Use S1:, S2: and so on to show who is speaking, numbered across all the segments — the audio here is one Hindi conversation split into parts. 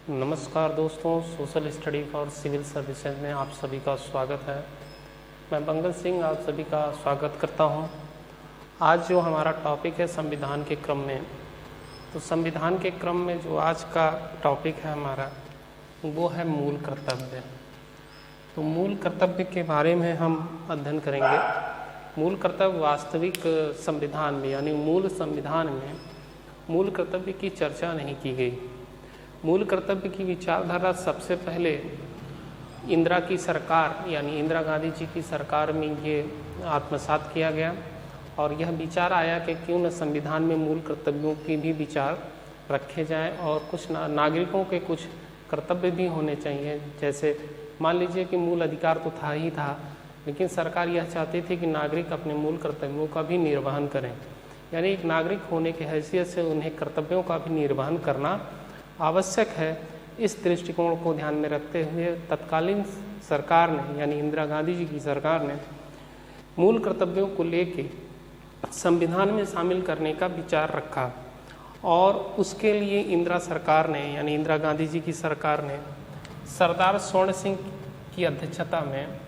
S1: नमस्कार दोस्तों, social study for civil services में आप सभी का स्वागत है। मैं मंगल सिंह आप सभी का स्वागत करता हूं। आज जो हमारा टॉपिक है संविधान के क्रम में, तो संविधान के क्रम में जो आज का टॉपिक है हमारा वो है मूल कर्तव्य। तो मूल कर्तव्य के बारे में हम अध्ययन करेंगे। मूल कर्तव्य वास्तविक संविधान में यानी मूल संविधान में मूल कर्तव्य की चर्चा नहीं की गई। मूल कर्तव्य की विचारधारा सबसे पहले इंदिरा की सरकार यानी इंदिरा गांधी जी की सरकार में ये आत्मसात किया गया और यह विचार आया कि क्यों न संविधान में मूल कर्तव्यों की भी विचार रखे जाएं और कुछ नागरिकों के कुछ कर्तव्य भी होने चाहिए। जैसे मान लीजिए कि मूल अधिकार तो था ही था, लेकिन सरकार यह चाहती थी कि नागरिक अपने मूल कर्तव्यों का भी निर्वहन करें, यानी एक नागरिक होने की हैसियत से उन्हें कर्तव्यों का भी निर्वहन करना आवश्यक है। इस दृष्टिकोण को ध्यान में रखते हुए तत्कालीन सरकार ने यानी इंदिरा गांधी जी की सरकार ने मूल कर्तव्यों को लेके संविधान में शामिल करने का विचार रखा और उसके लिए इंदिरा सरकार ने यानी इंदिरा गांधी जी की सरकार ने सरदार स्वर्ण सिंह की अध्यक्षता में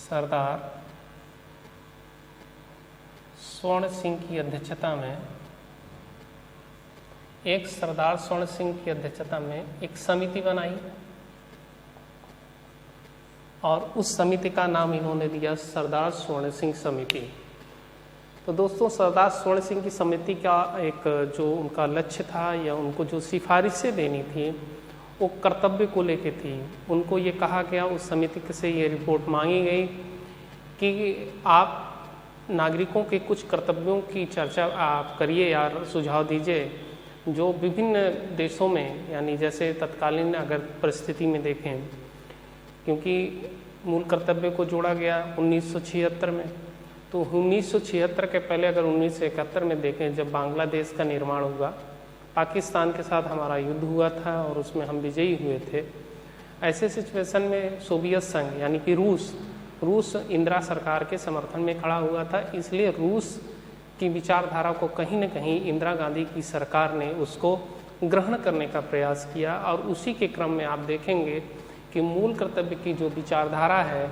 S1: सरदार स्वर्ण सिंह की अध्यक्षता में एक समिति बनाई और उस समिति का नाम इन्होंने दिया सरदार स्वर्ण सिंह समिति। तो दोस्तों, सरदार स्वर्ण सिंह की समिति का एक जो उनका लक्ष्य था या उनको जो सिफारिशें देनी थी वो कर्तव्य को लेके थी। उनको ये कहा गया, उस समिति से ये रिपोर्ट मांगी गई कि आप नागरिकों के कुछ कर्तव्यों की चर्चा आप करिए या सुझाव दीजिए जो विभिन्न देशों में यानी जैसे तत्कालीन अगर परिस्थिति में देखें, क्योंकि मूल कर्तव्य को जोड़ा गया 1976 में, तो 1976 के पहले अगर 1971 में देखें जब बांग्लादेश का निर्माण हुआ, पाकिस्तान के साथ हमारा युद्ध हुआ था और उसमें हम विजयी हुए थे। ऐसे सिचुएशन में सोवियत संघ यानी कि रूस इंदिरा सरकार के समर्थन में खड़ा हुआ था, इसलिए रूस की विचारधारा को कहीं न कहीं इंदिरा गांधी की सरकार ने उसको ग्रहण करने का प्रयास किया और उसी के क्रम में आप देखेंगे कि मूल कर्तव्य की जो विचारधारा है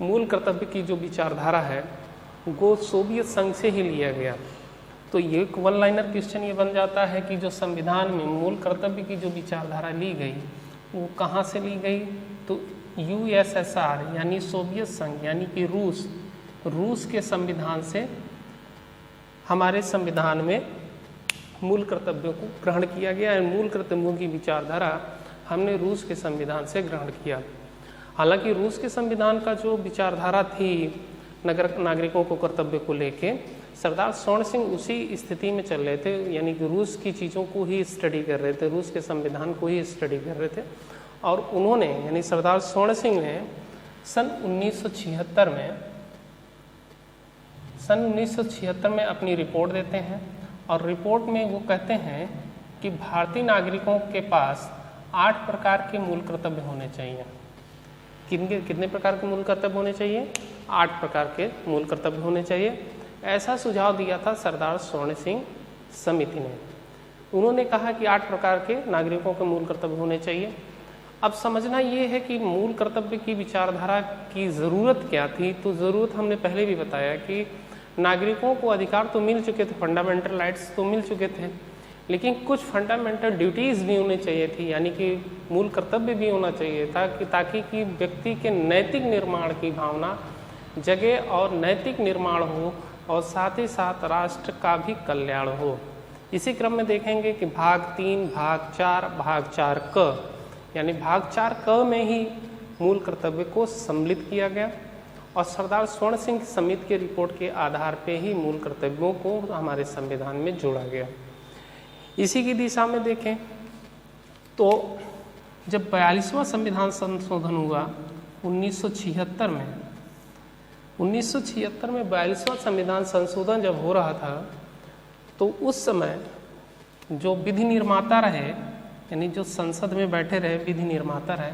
S1: मूल कर्तव्य की जो विचारधारा है वो सोवियत संघ से ही लिया गया। तो ये एक वन लाइनर क्वेश्चन ये बन जाता है कि जो संविधान में मूल कर्तव्य की जो विचारधारा ली गई वो कहाँ से ली गई, तो यूएसएसआर यानी सोवियत संघ यानी कि रूस के संविधान से हमारे संविधान में मूल कर्तव्यों को ग्रहण किया गया है। मूल कर्तव्यों की विचारधारा हमने रूस के संविधान से ग्रहण किया। हालांकि रूस के संविधान का जो विचारधारा थी नागरिकों को कर्तव्य को लेके, सरदार स्वर्ण सिंह उसी स्थिति में चल रहे थे, यानी कि रूस की चीज़ों को ही स्टडी कर रहे थे, रूस के संविधान को ही स्टडी कर रहे थे। और उन्होंने यानी सरदार स्वर्ण सिंह ने सन 1976 में अपनी रिपोर्ट देते हैं और रिपोर्ट में वो कहते हैं कि भारतीय नागरिकों के पास 8 प्रकार के मूल कर्तव्य होने चाहिए। कितने प्रकार के मूल कर्तव्य होने चाहिए? 8 प्रकार के मूल कर्तव्य होने चाहिए। ऐसा सुझाव दिया था सरदार स्वर्ण सिंह समिति ने। उन्होंने कहा कि 8 प्रकार के नागरिकों के मूल कर्तव्य होने चाहिए। अब समझना ये है कि मूल कर्तव्य की विचारधारा की ज़रूरत क्या थी। तो ज़रूरत हमने पहले भी बताया कि नागरिकों को अधिकार तो मिल चुके थे, फंडामेंटल राइट्स तो मिल चुके थे, लेकिन कुछ फंडामेंटल ड्यूटीज़ भी होनी चाहिए थी, यानी कि मूल कर्तव्य भी होना चाहिए था ताकि कि व्यक्ति के नैतिक निर्माण की भावना जगे और नैतिक निर्माण हो और साथ ही साथ राष्ट्र का भी कल्याण हो। इसी क्रम में देखेंगे कि भाग 3, भाग 4, भाग 4 क यानी भाग 4 क में ही मूल कर्तव्य को सम्मिलित किया गया और सरदार स्वर्ण सिंह समिति के रिपोर्ट के आधार पे ही मूल कर्तव्यों को हमारे संविधान में जोड़ा गया। इसी की दिशा में देखें तो जब 42वां संविधान संशोधन हुआ 1976 में 42वां संविधान संशोधन जब हो रहा था, तो उस समय जो विधि निर्माता रहे यानी जो संसद में बैठे रहे विधि निर्माता रहे,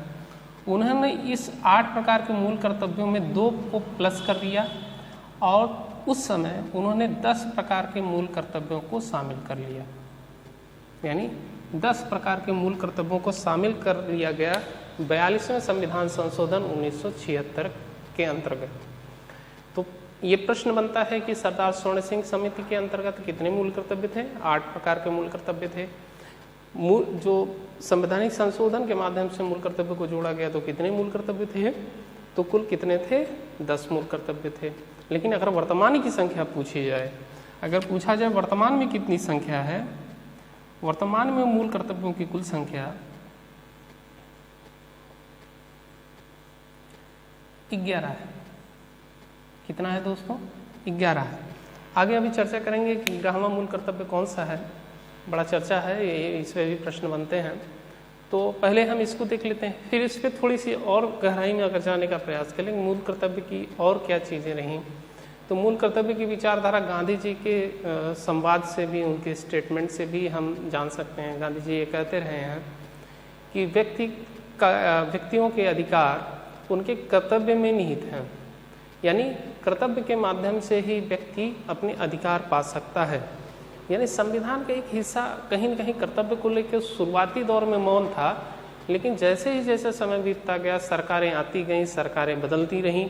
S1: उन्होंने इस 8 प्रकार के मूल कर्तव्यों में 2 को प्लस कर दिया और उस समय उन्होंने 10 प्रकार के मूल कर्तव्यों को शामिल कर लिया, यानी 10 प्रकार के मूल कर्तव्यों को शामिल कर लिया गया 42वें संविधान संशोधन 1976 के अंतर्गत। तो ये प्रश्न बनता है कि सरदार स्वर्ण सिंह समिति के अंतर्गत कितने मूल कर्तव्य थे? 8 प्रकार के मूल कर्तव्य थे। जो संवैधानिक संशोधन के माध्यम से मूल कर्तव्य को जोड़ा गया तो कितने मूल कर्तव्य थे? तो कुल कितने थे? 10 मूल कर्तव्य थे। लेकिन अगर वर्तमान की संख्या पूछी जाए, अगर पूछा जाए वर्तमान में कितनी संख्या है, वर्तमान में मूल कर्तव्यों की कुल संख्या 11 है। कितना है दोस्तों? 11 है। आगे अभी चर्चा करेंगे कि 11वां मूल कर्तव्य कौन सा है, बड़ा चर्चा है, ये इस पर भी प्रश्न बनते हैं। तो पहले हम इसको देख लेते हैं, फिर इस पर थोड़ी सी और गहराई में अगर जाने का प्रयास करें मूल कर्तव्य की और क्या चीज़ें रहीं। तो मूल कर्तव्य की विचारधारा गांधी जी के संवाद से भी, उनके स्टेटमेंट से भी हम जान सकते हैं। गांधी जी ये कहते रहे हैं कि व्यक्तियों के अधिकार उनके कर्तव्य में निहित हैं, यानी कर्तव्य के माध्यम से ही व्यक्ति अपने अधिकार पा सकता है। यानी संविधान का एक हिस्सा कहीं न कहीं कर्तव्य को लेकर शुरुआती दौर में मौन था, लेकिन जैसे ही जैसे समय बीतता गया, सरकारें आती गईं, सरकारें बदलती रहीं,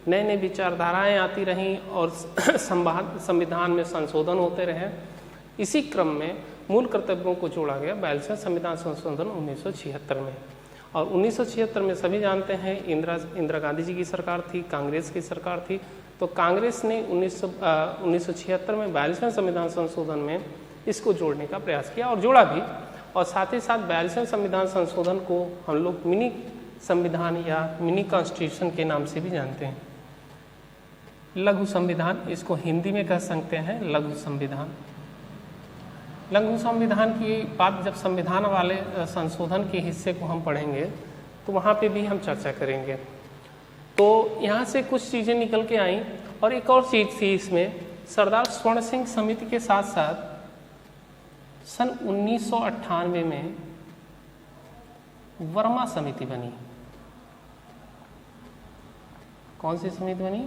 S1: नए नए विचारधाराएं आती रहीं और संविधान में संशोधन होते रहे। इसी क्रम में मूल कर्तव्यों को जोड़ा गया 42वें संविधान संशोधन 1976 में। और 1976 में सभी जानते हैं इंदिरा गांधी जी की सरकार थी, कांग्रेस की सरकार थी। तो कांग्रेस ने 1976 में 42वें संविधान संशोधन में इसको जोड़ने का प्रयास किया और जोड़ा भी। और साथ ही साथ 42वें संविधान संशोधन को हम लोग मिनी संविधान या मिनी कॉन्स्टिट्यूशन के नाम से भी जानते हैं। लघु संविधान, इसको हिंदी में कह सकते हैं लघु संविधान। लघु संविधान की बात जब संविधान वाले संशोधन के हिस्से को हम पढ़ेंगे तो वहाँ पे भी हम चर्चा करेंगे। तो यहाँ से कुछ चीज़ें निकल के आई। और एक और चीज़ थी इसमें, सरदार स्वर्ण सिंह समिति के साथ साथ सन 1998 में वर्मा समिति बनी। कौन सी समिति बनी?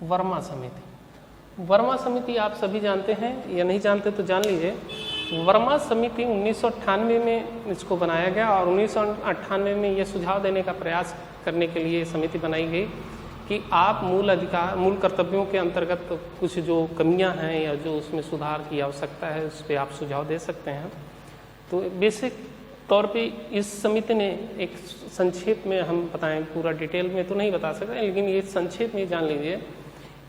S1: वर्मा समिति। वर्मा समिति आप सभी जानते हैं या नहीं जानते तो जान लीजिए। वर्मा समिति 1998 में इसको बनाया गया और 1998 में ये सुझाव देने का प्रयास करने के लिए समिति बनाई गई कि आप मूल कर्तव्यों के अंतर्गत कुछ जो कमियां हैं या जो उसमें सुधार की आवश्यकता है उस पर आप सुझाव दे सकते हैं। तो बेसिक तौर पे इस समिति ने एक संक्षेप में हम बताएं, पूरा डिटेल में तो नहीं बता सकते, लेकिन ये संक्षेप में जान लीजिए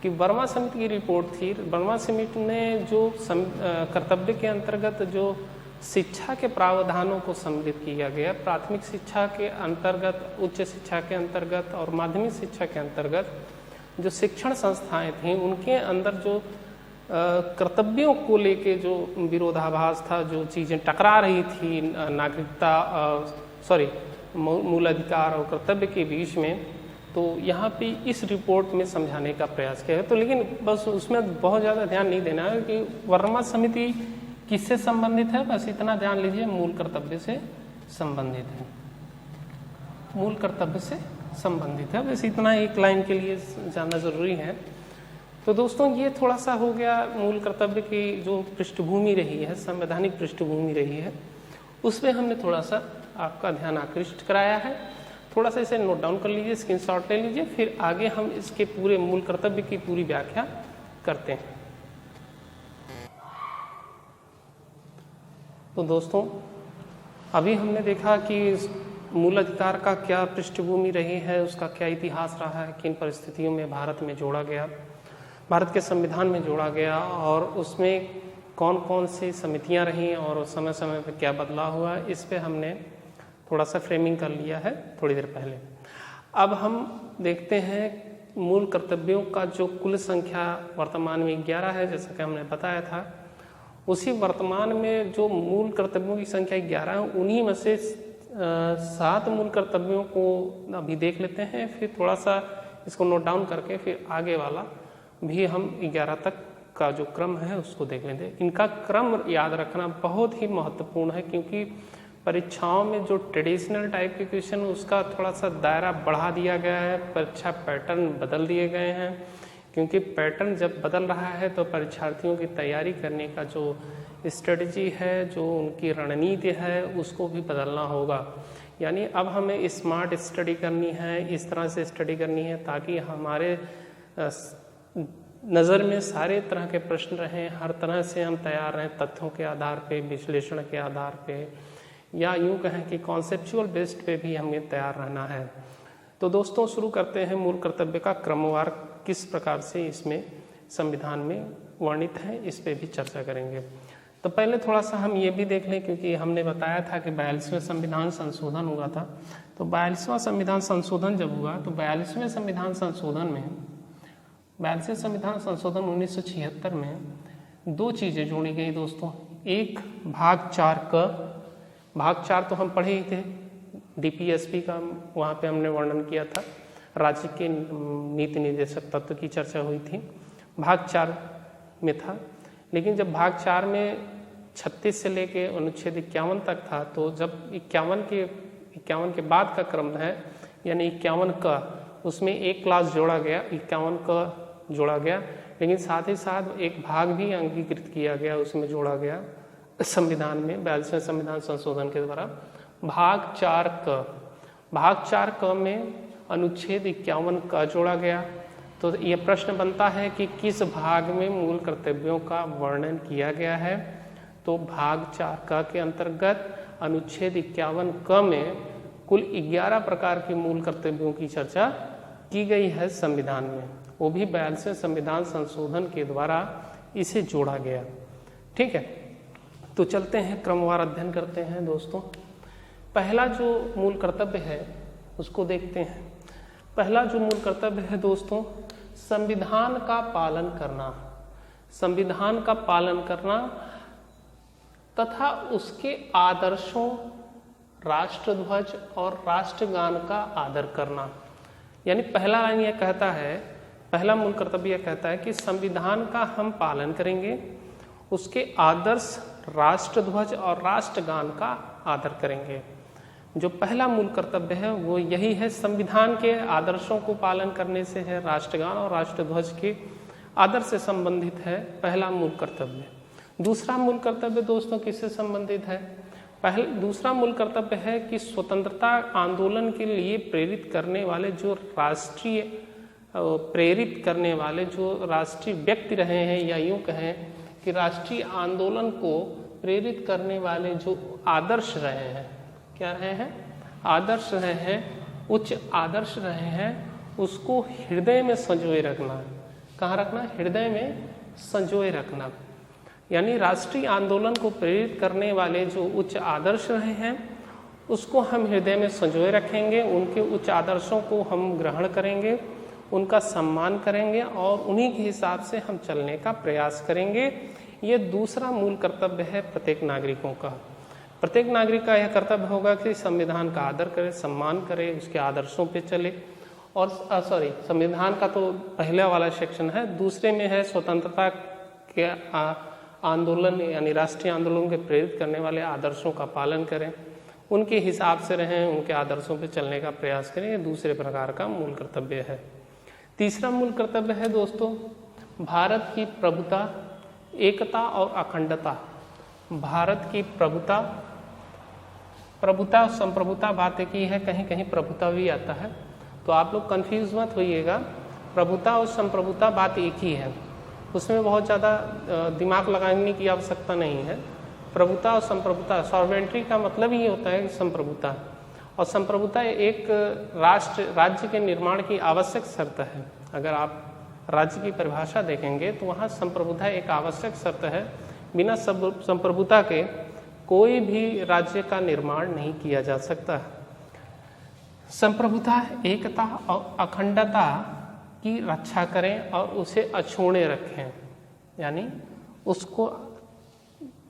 S1: कि वर्मा समिति की रिपोर्ट थी। वर्मा समिति ने जो कर्तव्य के अंतर्गत जो शिक्षा के प्रावधानों को सम्मिलित किया गया, प्राथमिक शिक्षा के अंतर्गत, उच्च शिक्षा के अंतर्गत और माध्यमिक शिक्षा के अंतर्गत जो शिक्षण संस्थाएं थीं उनके अंदर जो कर्तव्यों को लेके जो विरोधाभास था, जो चीज़ें टकरा रही थी मूल अधिकार और कर्तव्य के बीच में, तो यहाँ पे इस रिपोर्ट में समझाने का प्रयास किया है। तो लेकिन बस उसमें बहुत ज़्यादा ध्यान नहीं देना है कि वर्मा समिति किससे संबंधित है, बस इतना जान लीजिए मूल कर्तव्य से संबंधित है, मूल कर्तव्य से संबंधित है। बस इतना एक लाइन के लिए जानना ज़रूरी है। तो दोस्तों ये थोड़ा सा हो गया मूल कर्तव्य की जो पृष्ठभूमि रही है, संवैधानिक पृष्ठभूमि रही है, उस पर हमने थोड़ा सा आपका ध्यान आकृष्ट कराया है। थोड़ा सा इसे नोट डाउन कर लीजिए, स्क्रीनशॉट ले लीजिए, फिर आगे हम इसके पूरे मूल कर्तव्य की पूरी व्याख्या करते हैं। तो दोस्तों अभी हमने देखा कि मूल अधिकार का क्या पृष्ठभूमि रही है, उसका क्या इतिहास रहा है, किन परिस्थितियों में भारत में जोड़ा गया, भारत के संविधान में जोड़ा गया और उसमें कौन कौन सी समितियां रहीं और समय समय पर क्या बदलाव हुआ, इस पे हमने थोड़ा सा फ्रेमिंग कर लिया है थोड़ी देर पहले। अब हम देखते हैं मूल कर्तव्यों का जो कुल संख्या वर्तमान में 11 है, जैसा कि हमने बताया था। उसी वर्तमान में जो मूल कर्तव्यों की संख्या 11 है, उन्हीं में से 7 मूल कर्तव्यों को अभी देख लेते हैं, फिर थोड़ा सा इसको नोट डाउन करके फिर आगे वाला भी हम 11 तक का जो क्रम है उसको देख लेते हैं। इनका क्रम याद रखना बहुत ही महत्वपूर्ण है, क्योंकि परीक्षाओं में जो ट्रेडिशनल टाइप के क्वेश्चन उसका थोड़ा सा दायरा बढ़ा दिया गया है, परीक्षा पैटर्न बदल दिए गए हैं। क्योंकि पैटर्न जब बदल रहा है तो परीक्षार्थियों की तैयारी करने का जो स्ट्रेटजी है, जो उनकी रणनीति है, उसको भी बदलना होगा। यानी अब हमें स्मार्ट स्टडी करनी है, इस तरह से स्टडी करनी है ताकि हमारे नज़र में सारे तरह के प्रश्न रहें, हर तरह से हम तैयार रहें, तथ्यों के आधार पे, विश्लेषण के आधार पे, या यूँ कहें कि कॉन्सेप्चुअल बेस्ड पे भी हमें तैयार रहना है। तो दोस्तों शुरू करते हैं मूल कर्तव्य का क्रमवार किस प्रकार से इसमें संविधान में वर्णित है, इस पे भी चर्चा करेंगे। तो पहले थोड़ा सा हम ये भी देख लें, क्योंकि हमने बताया था कि 42वें संविधान संशोधन हुआ था। तो 42वां संविधान संशोधन जब हुआ तो 42वें संविधान संशोधन में 42वें संविधान संशोधन 1976 में दो चीज़ें जोड़ी गई दोस्तों। एक भाग 4 क, भाग 4 तो हम पढ़े ही थे, DPSP का वहाँ पे हमने वर्णन किया था, राज्य के नीति निर्देशक तत्व की चर्चा हुई थी, भाग 4 में था। लेकिन जब भाग 4 में 36 से लेके अनुच्छेद 51 तक था, तो जब 51 के बाद का क्रम है, यानी 51 का, उसमें एक क्लास जोड़ा गया, 51 का जोड़ा गया, लेकिन साथ ही साथ एक भाग भी अंगीकृत किया गया, उसमें जोड़ा गया संविधान में 42वें संविधान संशोधन के द्वारा। भाग 4 क, भाग 4 क में अनुच्छेद 51 का जोड़ा गया। तो ये प्रश्न बनता है कि किस भाग में मूल कर्तव्यों का वर्णन किया गया है। तो भाग 4 क के अंतर्गत अनुच्छेद 51 क में कुल 11 प्रकार के मूल कर्तव्यों की चर्चा की गई है संविधान में, वो भी 42वें संविधान संशोधन के द्वारा इसे जोड़ा गया। ठीक है, तो चलते हैं क्रमवार अध्ययन करते हैं दोस्तों। पहला जो मूल कर्तव्य है उसको देखते हैं। पहला जो मूल कर्तव्य है दोस्तों, संविधान का पालन करना। संविधान का पालन करना तथा उसके आदर्शों, राष्ट्रध्वज और राष्ट्रगान का आदर करना। यानी पहला लाइन यह कहता है, पहला मूल कर्तव्य यह कहता है कि संविधान का हम पालन करेंगे, उसके आदर्श, राष्ट्रध्वज और राष्ट्रगान का आदर करेंगे। जो पहला मूल कर्तव्य है वो यही है, संविधान के आदर्शों को पालन करने से है, राष्ट्रगान और राष्ट्रध्वज के आदर से संबंधित है पहला मूल कर्तव्य। दूसरा मूल कर्तव्य दोस्तों किससे संबंधित है? दूसरा मूल कर्तव्य है कि स्वतंत्रता आंदोलन के लिए प्रेरित करने वाले जो राष्ट्रीय व्यक्ति रहे हैं, या यूँ कहें कि राष्ट्रीय आंदोलन को प्रेरित करने वाले जो आदर्श रहे हैं, क्या रहे हैं? आदर्श रहे हैं, उच्च आदर्श रहे हैं, उसको हृदय में संजोए रखना। कहाँ रखना? हृदय में संजोए रखना। यानी राष्ट्रीय आंदोलन को प्रेरित करने वाले जो उच्च आदर्श रहे हैं उसको हम हृदय में संजोए रखेंगे, उनके उच्च आदर्शों को हम ग्रहण करेंगे, उनका सम्मान करेंगे और उन्हीं के हिसाब से हम चलने का प्रयास करेंगे। ये दूसरा मूल कर्तव्य है प्रत्येक नागरिकों का। प्रत्येक नागरिक का यह कर्तव्य होगा कि संविधान का आदर करे, सम्मान करे, उसके आदर्शों पे चले। और संविधान का तो पहला वाला सेक्शन है, दूसरे में है स्वतंत्रता के आंदोलन यानी राष्ट्रीय आंदोलन के प्रेरित करने वाले आदर्शों का पालन करें, उनके हिसाब से रहें, उनके आदर्शों पे चलने का प्रयास करें। ये दूसरे प्रकार का मूल कर्तव्य है। तीसरा मूल कर्तव्य है दोस्तों भारत की प्रभुता, एकता और अखंडता। भारत की प्रभुता, संप्रभुता बात एक ही है, कहीं कहीं प्रभुता भी आता है, तो आप लोग कंफ्यूज मत होइएगा। प्रभुता और संप्रभुता बात एक ही है, उसमें बहुत ज़्यादा दिमाग लगाने की आवश्यकता नहीं है। प्रभुता और संप्रभुता, सॉवरेंट्री का मतलब ही होता है संप्रभुता, और संप्रभुता एक राज्य के निर्माण की आवश्यक शर्त है। अगर आप राज्य की परिभाषा देखेंगे तो वहाँ संप्रभुता एक आवश्यक शर्त है। बिना संप्रभुता के कोई भी राज्य का निर्माण नहीं किया जा सकता। संप्रभुता एकता और अखंडता की रक्षा करें और उसे अछूते रखें, यानी उसको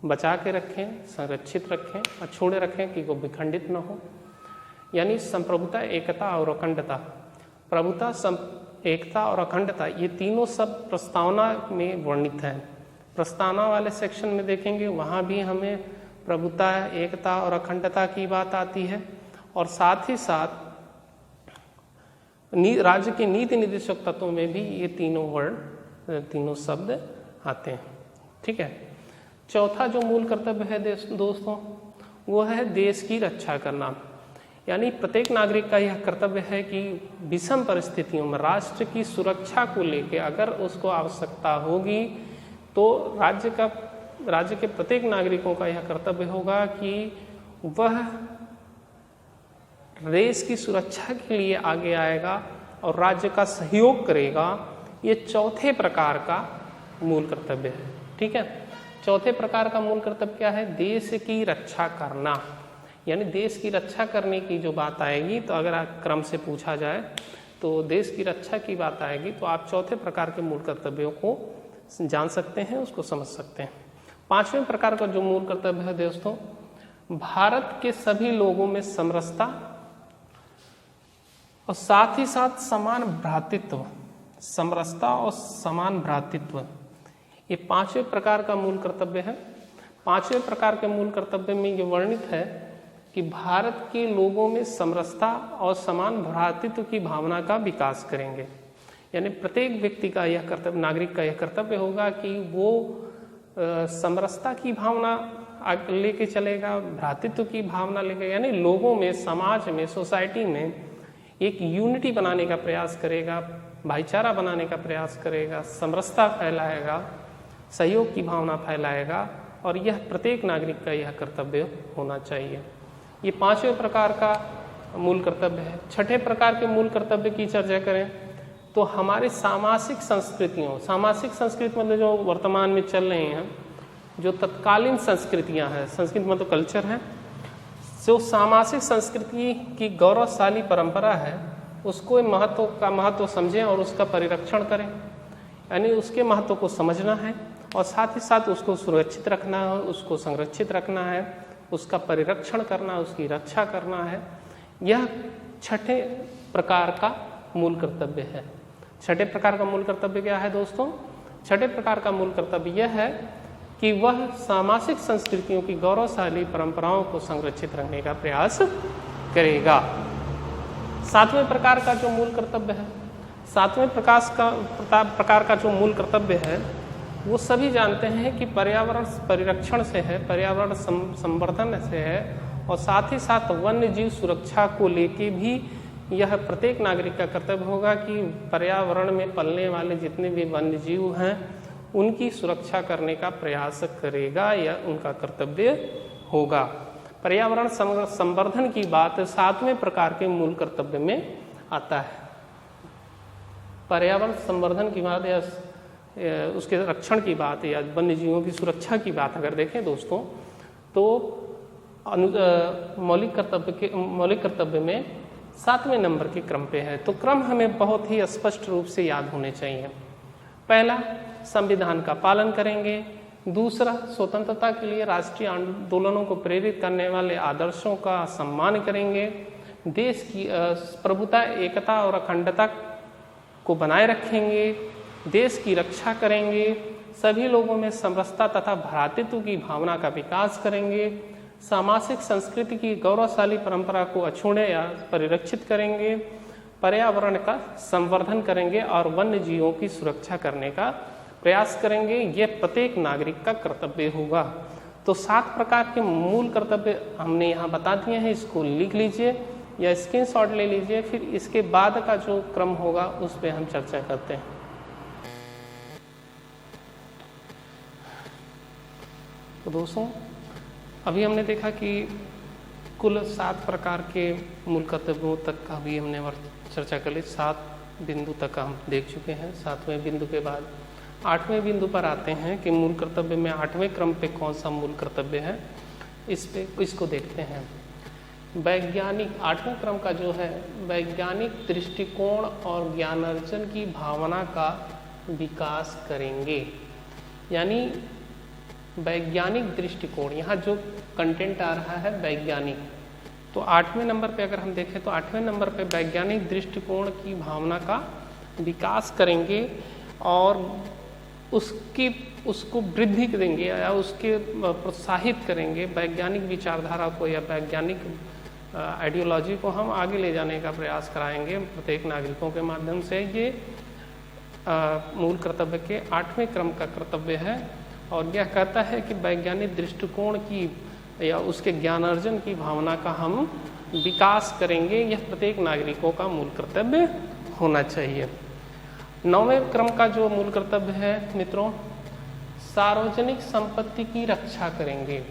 S1: बचा के रखें, संरक्षित रखें, अछूते रखें कि वो विखंडित न हो। यानी संप्रभुता, एकता और अखंडता। प्रभुता, एकता और अखंडता ये तीनों सब प्रस्तावना में वर्णित हैं। प्रस्तावना वाले सेक्शन में देखेंगे वहाँ भी हमें प्रभुता, एकता और अखंडता की बात आती है, और साथ ही साथ राज्य के नीति निर्देशक तत्वों में भी ये तीनों शब्द आते हैं। ठीक है। चौथा जो मूल कर्तव्य है दोस्तों, वो है देश की रक्षा करना। यानी प्रत्येक नागरिक का यह कर्तव्य है कि विषम परिस्थितियों में राष्ट्र की सुरक्षा को लेकर अगर उसको आवश्यकता होगी तो राज्य के प्रत्येक नागरिकों का यह कर्तव्य होगा कि वह देश की सुरक्षा के लिए आगे आएगा और राज्य का सहयोग करेगा। ये चौथे प्रकार का मूल कर्तव्य है। ठीक है। चौथे प्रकार का मूल कर्तव्य क्या है? देश की रक्षा करना। यानी देश की रक्षा करने की जो बात आएगी, तो अगर क्रम से पूछा जाए तो देश की रक्षा की बात आएगी तो आप चौथे प्रकार के मूल कर्तव्यों को जान सकते हैं, उसको समझ सकते हैं। पांचवें प्रकार का जो मूल कर्तव्य है दोस्तों, भारत के सभी लोगों में समरसता और साथ ही साथ समान भ्रातृत्व, समरसता और समान भ्रातृत्व, ये पांचवें प्रकार का मूल कर्तव्य है। पांचवें प्रकार के मूल कर्तव्य में ये वर्णित है कि भारत के लोगों में समरसता और समान भ्रातृत्व की भावना का विकास करेंगे। यानी प्रत्येक व्यक्ति का यह कर्तव्य, नागरिक का यह कर्तव्य होगा कि वो समरसता की भावना लेके चलेगा, भ्रातृत्व की भावना लेके, यानी लोगों में, समाज में, सोसाइटी में एक यूनिटी बनाने का प्रयास करेगा, भाईचारा बनाने का प्रयास करेगा, समरसता फैलाएगा, सहयोग की भावना फैलाएगा, और यह प्रत्येक नागरिक का यह कर्तव्य होना चाहिए। ये पांचवें प्रकार का मूल कर्तव्य है। छठे प्रकार के मूल कर्तव्य की चर्चा करें तो हमारे सामाजिक संस्कृतियों, सामाजिक संस्कृति मतलब जो वर्तमान में चल रही हैं, जो तत्कालीन संस्कृतियां हैं, संस्कृति मतलब कल्चर है, जो सामाजिक संस्कृति की गौरवशाली परंपरा है, उसको महत्व समझें और उसका परिरक्षण करें। यानी उसके महत्व को समझना है और साथ ही साथ उसको सुरक्षित रखना है, उसको संरक्षित रखना है, उसका परिरक्षण करना, उसकी रक्षा करना है। यह छठे प्रकार का मूल कर्तव्य है। छठे प्रकार का मूल कर्तव्य क्या है दोस्तों? छठे प्रकार का मूल कर्तव्य यह है कि वह सामाजिक संस्कृतियों की गौरवशाली परंपराओं को संरक्षित रखने का प्रयास करेगा। सातवें प्रकार का जो मूल कर्तव्य है, सातवें प्रकार का जो मूल कर्तव्य है, वो सभी जानते हैं कि पर्यावरण परिरक्षण से है, पर्यावरण संवर्धन से है, और साथ ही साथ वन्य जीव सुरक्षा को लेके भी यह प्रत्येक नागरिक का कर्तव्य होगा कि पर्यावरण में पलने वाले जितने भी वन्य जीव हैं उनकी सुरक्षा करने का प्रयास करेगा, यह उनका कर्तव्य होगा। पर्यावरण संवर्धन की बात सातवें प्रकार के मूल कर्तव्य में आता है। पर्यावरण संवर्धन की बात या उसके रक्षण की बात या वन्य जीवों की सुरक्षा की बात अगर देखें दोस्तों, तो मौलिक कर्तव्य में सातवें नंबर के क्रम पे है। तो क्रम हमें बहुत ही स्पष्ट रूप से याद होने चाहिए। पहला, संविधान का पालन करेंगे। दूसरा, स्वतंत्रता के लिए राष्ट्रीय आंदोलनों को प्रेरित करने वाले आदर्शों का सम्मान करेंगे। देश की प्रभुता, एकता और अखंडता को बनाए रखेंगे। देश की रक्षा करेंगे। सभी लोगों में समरसता तथा भ्रातृत्व की भावना का विकास करेंगे। सामाजिक संस्कृति की गौरवशाली परंपरा को अछूने या परिरक्षित करेंगे। पर्यावरण का संवर्धन करेंगे और वन्य जीवों की सुरक्षा करने का प्रयास करेंगे। यह प्रत्येक नागरिक का कर्तव्य होगा। तो 7 प्रकार के मूल कर्तव्य हमने यहाँ बता दिए हैं, इसको लिख लीजिए या स्क्रीनशॉट ले लीजिए, फिर इसके बाद का जो क्रम होगा उस पर हम चर्चा करते हैं। तो दोस्तों, अभी हमने देखा कि कुल 7 प्रकार के मूल कर्तव्यों तक का भी हमने चर्चा कर ली। 7 बिंदु तक हम देख चुके हैं। 7वें बिंदु के बाद 8वें बिंदु पर आते हैं कि मूल कर्तव्य में 8वें क्रम पे कौन सा मूल कर्तव्य है, इसको देखते हैं। वैज्ञानिक 8वें क्रम का जो है, वैज्ञानिक दृष्टिकोण और ज्ञानार्जन की भावना का विकास करेंगे। यानी वैज्ञानिक दृष्टिकोण, यहाँ जो कंटेंट आ रहा है वैज्ञानिक, तो 8वें नंबर पे अगर हम देखें तो 8वें नंबर पे वैज्ञानिक दृष्टिकोण की भावना का विकास करेंगे और उसको वृद्धि देंगे या उसके प्रोत्साहित करेंगे। वैज्ञानिक विचारधारा को या वैज्ञानिक आइडियोलॉजी को हम आगे ले जाने का प्रयास कराएंगे प्रत्येक नागरिकों के माध्यम से। ये मूल कर्तव्य के 8वें क्रम का कर्तव्य है और यह कहता है कि वैज्ञानिक दृष्टिकोण की या उसके ज्ञानार्जन की भावना का हम विकास करेंगे। यह प्रत्येक नागरिकों का मूल कर्तव्य होना चाहिए। 9वें क्रम का जो मूल कर्तव्य है मित्रों, सार्वजनिक संपत्ति की रक्षा करेंगे।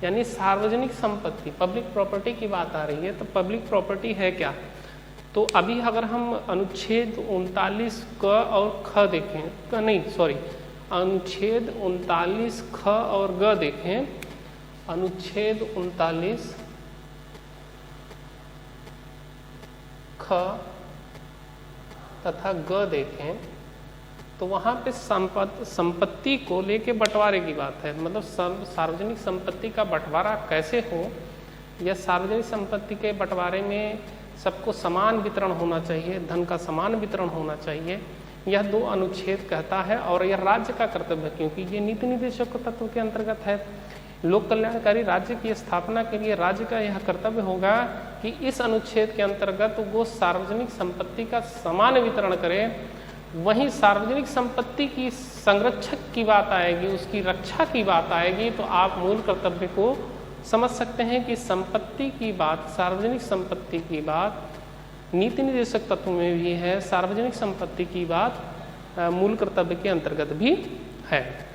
S1: यानी सार्वजनिक संपत्ति, पब्लिक प्रॉपर्टी की बात आ रही है, तो पब्लिक प्रॉपर्टी है क्या? तो अभी अगर हम अनुच्छेद 39 क और ख देखें, अनुच्छेद 39 ख और ग देखें, अनुच्छेद 39 ख तथा ग देखें तो वहाँ पे संपत्ति को लेके बंटवारे की बात है। मतलब सार्वजनिक संपत्ति का बंटवारा कैसे हो, या सार्वजनिक संपत्ति के बंटवारे में सबको समान वितरण होना चाहिए, धन का समान वितरण होना चाहिए, यह 2 अनुच्छेद कहता है। और यह राज्य का कर्तव्य है क्योंकि ये नीति निर्देशक तत्व के अंतर्गत है। लोक कल्याणकारी राज्य की स्थापना के लिए राज्य का यह कर्तव्य होगा कि इस अनुच्छेद के अंतर्गत वो सार्वजनिक संपत्ति का समान वितरण करे। वहीं सार्वजनिक संपत्ति की संरक्षक की बात आएगी, उसकी रक्षा की बात आएगी, तो आप मूल कर्तव्य को समझ सकते हैं कि संपत्ति की बात, सार्वजनिक संपत्ति की बात नीति निर्देशक तत्व में भी है, सार्वजनिक संपत्ति की बात मूल कर्तव्य के अंतर्गत भी है।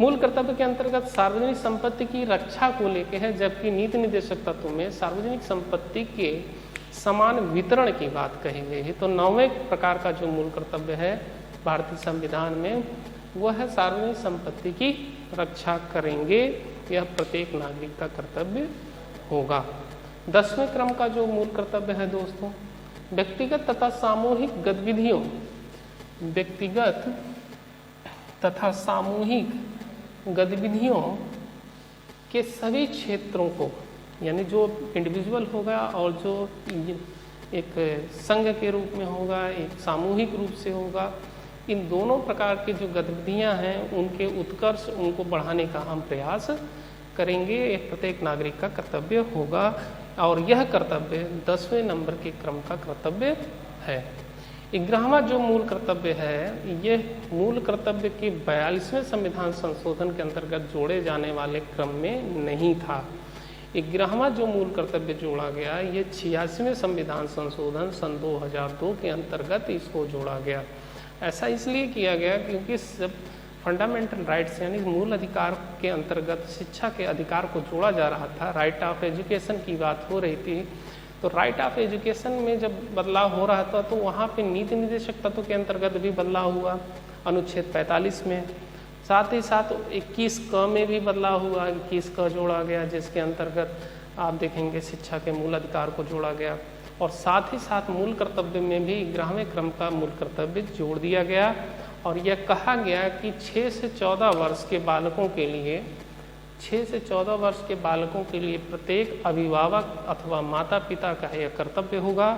S1: मूल कर्तव्य के अंतर्गत सार्वजनिक संपत्ति की रक्षा को लेके है, जबकि नीति निर्देशक तत्व में सार्वजनिक संपत्ति के समान वितरण की बात कही गई है। तो 9वें प्रकार का जो मूल कर्तव्य है भारतीय संविधान में, वह है सार्वजनिक संपत्ति की रक्षा करेंगे। यह प्रत्येक नागरिक का कर्तव्य होगा। 10वें क्रम का जो मूल कर्तव्य है दोस्तों, व्यक्तिगत तथा सामूहिक गतिविधियों, व्यक्तिगत तथा सामूहिक गतिविधियों के सभी क्षेत्रों को, यानी जो इंडिविजुअल होगा और जो एक संघ के रूप में होगा, एक सामूहिक रूप से होगा, इन दोनों प्रकार की जो गतिविधियां हैं उनके उत्कर्ष, उनको बढ़ाने का हम प्रयास करेंगे। एक प्रत्येक नागरिक का कर्तव्य होगा और यह कर्तव्य 10वें नंबर के क्रम का कर्तव्य है। 11वां जो मूल कर्तव्य है, ये मूल कर्तव्य के 42वें संविधान संशोधन के अंतर्गत जोड़े जाने वाले क्रम में नहीं था। 11वां जो मूल कर्तव्य जोड़ा गया, ये 86वें संविधान संशोधन सन 2002 के अंतर्गत इसको जोड़ा गया। ऐसा इसलिए किया गया क्योंकि फंडामेंटल राइट्स यानी मूल अधिकार के अंतर्गत शिक्षा के अधिकार को जोड़ा जा रहा था। राइट ऑफ एजुकेशन की बात हो रही थी, तो राइट ऑफ एजुकेशन में जब बदलाव हो रहा था तो वहाँ पे नीति निर्देशक तत्व के अंतर्गत भी बदलाव हुआ अनुच्छेद 45 में। साथ ही साथ 21 क में भी बदलाव हुआ, 21 क जोड़ा गया जिसके अंतर्गत आप देखेंगे शिक्षा के मूल अधिकार को जोड़ा गया। और साथ ही साथ मूल कर्तव्य में भी 11वें क्रम का मूल कर्तव्य जोड़ दिया गया और यह कहा गया कि 6 से 14 वर्ष के बालकों के लिए 6 से 14 वर्ष के बालकों के लिए प्रत्येक अभिभावक अथवा माता पिता का यह कर्तव्य होगा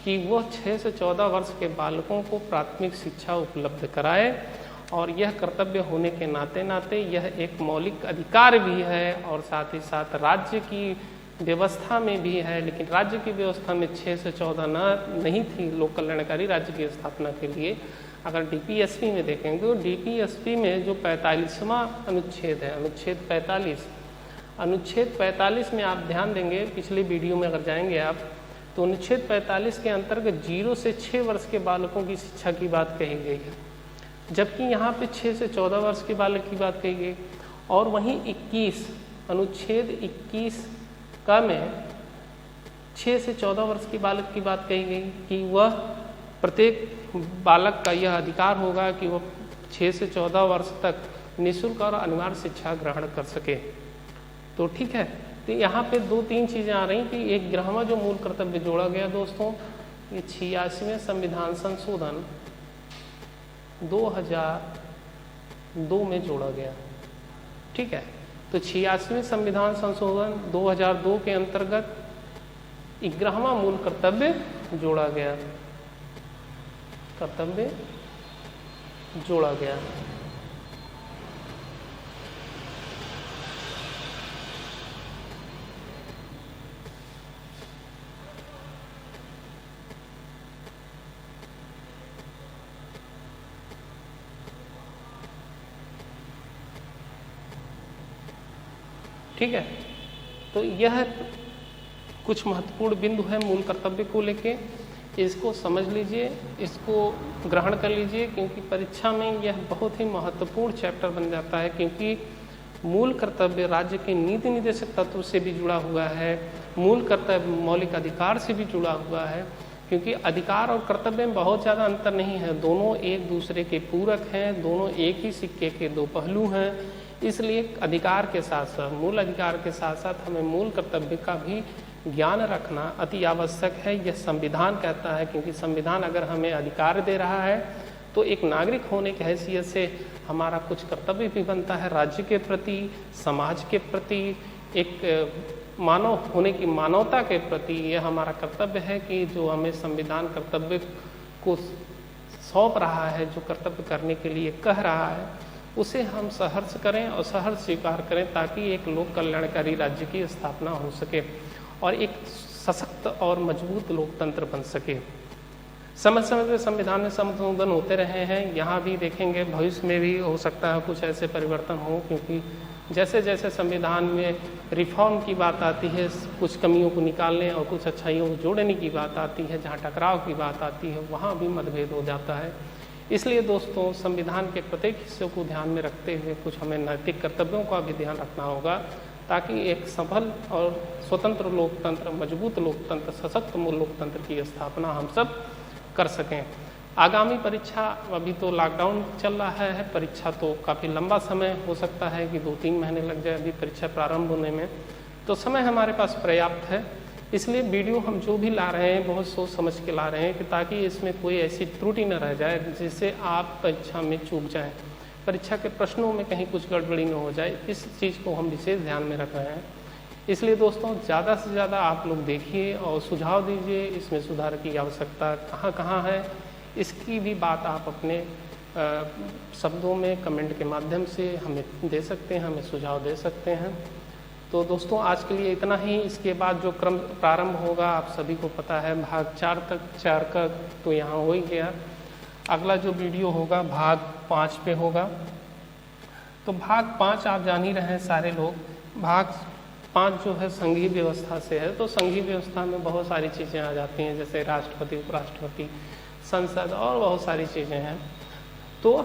S1: कि वह 6 से 14 वर्ष के बालकों को प्राथमिक शिक्षा उपलब्ध कराए। और यह कर्तव्य होने के नाते यह एक मौलिक अधिकार भी है और साथ ही साथ राज्य की व्यवस्था में भी है। लेकिन राज्य की व्यवस्था में 6 से 14 नहीं थी लोक कल्याणकारी राज्य की स्थापना के लिए। अगर डीपीएसपी में देखेंगे तो डीपीएसपी में जो 45वां अनुच्छेद है, अनुच्छेद 45 में आप ध्यान देंगे, पिछले वीडियो में अगर जाएंगे आप तो अनुच्छेद 45 के अंतर्गत 0 से 6 वर्ष के बालकों की शिक्षा की बात कही गई है, जबकि यहाँ पे 6 से 14 वर्ष के बालक की बात कही गई। और वहीं 21 अनुच्छेद 21 का में 6 से 14 वर्ष के बालक की बात कही गई कि वह प्रत्येक बालक का यह अधिकार होगा कि वह 6 से 14 वर्ष तक निःशुल्क और अनिवार्य शिक्षा ग्रहण कर सके। तो ठीक है, तो यहाँ पे 2-3 चीज़ें आ रही कि 11वां जो मूल कर्तव्य जोड़ा गया दोस्तों, ये 86वें संविधान संशोधन 2002 में जोड़ा गया। ठीक है, तो 86वें संविधान संशोधन 2002 के अंतर्गत 11वां मूल कर्तव्य जोड़ा गया, ठीक है, तो यह कुछ महत्वपूर्ण बिंदु है मूल कर्तव्य को लेके। इसको समझ लीजिए, इसको ग्रहण कर लीजिए, क्योंकि परीक्षा में यह बहुत ही महत्वपूर्ण चैप्टर बन जाता है। क्योंकि मूल कर्तव्य राज्य के नीति निर्देशक तत्व से भी जुड़ा हुआ है, मूल कर्तव्य मौलिक अधिकार से भी जुड़ा हुआ है। क्योंकि अधिकार और कर्तव्य में बहुत ज़्यादा अंतर नहीं है, दोनों एक दूसरे के पूरक हैं, दोनों एक ही सिक्के के दो पहलू हैं। इसलिए अधिकार के साथ साथ, मूल अधिकार के साथ साथ हमें मूल कर्तव्य का भी ज्ञान रखना अति आवश्यक है। यह संविधान कहता है, क्योंकि संविधान अगर हमें अधिकार दे रहा है तो एक नागरिक होने की हैसियत से हमारा कुछ कर्तव्य भी बनता है राज्य के प्रति, समाज के प्रति, एक मानव होने की मानवता के प्रति। यह हमारा कर्तव्य है कि जो हमें संविधान कर्तव्य को सौंप रहा है, जो कर्तव्य करने के लिए कह रहा है, उसे हम सहर्ष करें और सहर्ष स्वीकार करें, ताकि एक लोक कल्याणकारी राज्य की स्थापना हो सके और एक सशक्त और मजबूत लोकतंत्र बन सके। समय समय पर संविधान में संशोधन होते रहे हैं, यहाँ भी देखेंगे, भविष्य में भी हो सकता है कुछ ऐसे परिवर्तन हो। क्योंकि जैसे जैसे संविधान में रिफॉर्म की बात आती है, कुछ कमियों को निकालने और कुछ अच्छाइयों को जोड़ने की बात आती है, जहाँ टकराव की बात आती है, वहाँ भी मतभेद हो जाता है। इसलिए दोस्तों, संविधान के प्रत्येक हिस्से को ध्यान में रखते हुए कुछ हमें नैतिक कर्तव्यों का भी ध्यान रखना होगा, ताकि एक सफल और स्वतंत्र लोकतंत्र, मजबूत लोकतंत्र, सशक्त लोकतंत्र की स्थापना हम सब कर सकें। आगामी परीक्षा, अभी तो लॉकडाउन चल रहा है, परीक्षा तो काफ़ी लंबा समय हो सकता है कि 2-3 महीने लग जाए अभी परीक्षा प्रारंभ होने में, तो समय हमारे पास पर्याप्त है। इसलिए वीडियो हम जो भी ला रहे हैं बहुत सोच समझ के ला रहे हैं, कि ताकि इसमें कोई ऐसी त्रुटि न रह जाए जिससे आप परीक्षा में चूक जाएं, परीक्षा के प्रश्नों में कहीं कुछ गड़बड़ी न हो जाए। इस चीज़ को हम विशेष ध्यान में रख रहे हैं। इसलिए दोस्तों, ज़्यादा से ज़्यादा आप लोग देखिए और सुझाव दीजिए, इसमें सुधार की आवश्यकता कहाँ कहाँ है, इसकी भी बात आप अपने शब्दों में कमेंट के माध्यम से हमें दे सकते हैं, हमें सुझाव दे सकते हैं। तो दोस्तों, आज के लिए इतना ही। इसके बाद जो क्रम प्रारंभ होगा आप सभी को पता है, भाग 4 का तो यहाँ हो ही गया। अगला जो वीडियो होगा भाग 5 पे होगा। तो भाग 5 आप जान ही रहे हैं सारे लोग। भाग 5 जो है संघीय व्यवस्था से है। तो संघीय व्यवस्था में बहुत सारी चीज़ें आ जाती हैं, जैसे राष्ट्रपति, उपराष्ट्रपति, संसद और बहुत सारी चीज़ें हैं। तो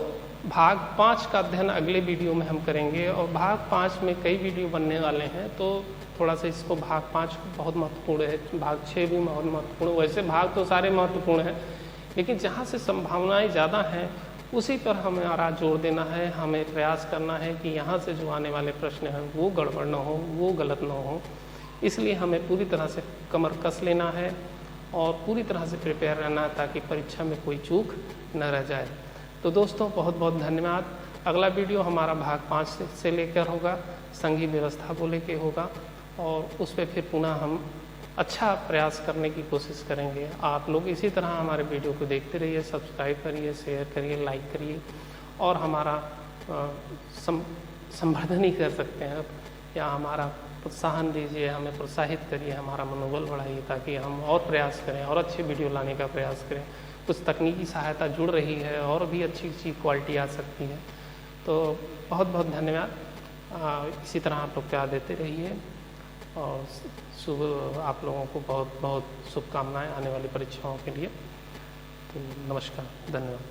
S1: भाग 5 का अध्ययन अगले वीडियो में हम करेंगे, और भाग 5 में कई वीडियो बनने वाले हैं, तो थोड़ा सा इसको भाग 5 बहुत महत्वपूर्ण है, भाग 6 भी बहुत महत्वपूर्ण। वैसे भाग तो सारे महत्वपूर्ण हैं, लेकिन जहाँ से संभावनाएं ज़्यादा हैं उसी पर हमारा जोर देना है। हमें प्रयास करना है कि यहाँ से जो आने वाले प्रश्न हैं वो गड़बड़ ना हो, वो गलत ना हो। इसलिए हमें पूरी तरह से कमर कस लेना है और पूरी तरह से प्रिपेयर रहना है, ताकि परीक्षा में कोई चूक न रह जाए। तो दोस्तों, बहुत बहुत धन्यवाद। अगला वीडियो हमारा भाग 5 से लेकर होगा, संघीय व्यवस्था को लेकर होगा, और उस पर फिर पुनः हम अच्छा प्रयास करने की कोशिश करेंगे। आप लोग इसी तरह हमारे वीडियो को देखते रहिए, सब्सक्राइब करिए, शेयर करिए, लाइक करिए, और हमारा संवर्धन ही कर सकते हैं, या हमारा प्रोत्साहन दीजिए, हमें प्रोत्साहित करिए, हमारा मनोबल बढ़ाइए, ताकि हम और प्रयास करें और अच्छे वीडियो लाने का प्रयास करें। कुछ तकनीकी सहायता जुड़ रही है और भी अच्छी क्वालिटी आ सकती है। तो बहुत बहुत धन्यवाद। इसी तरह आप लोग प्यार देते रहिए, और आप लोगों को बहुत बहुत शुभकामनाएं आने वाली परीक्षाओं के लिए। तो नमस्कार, धन्यवाद।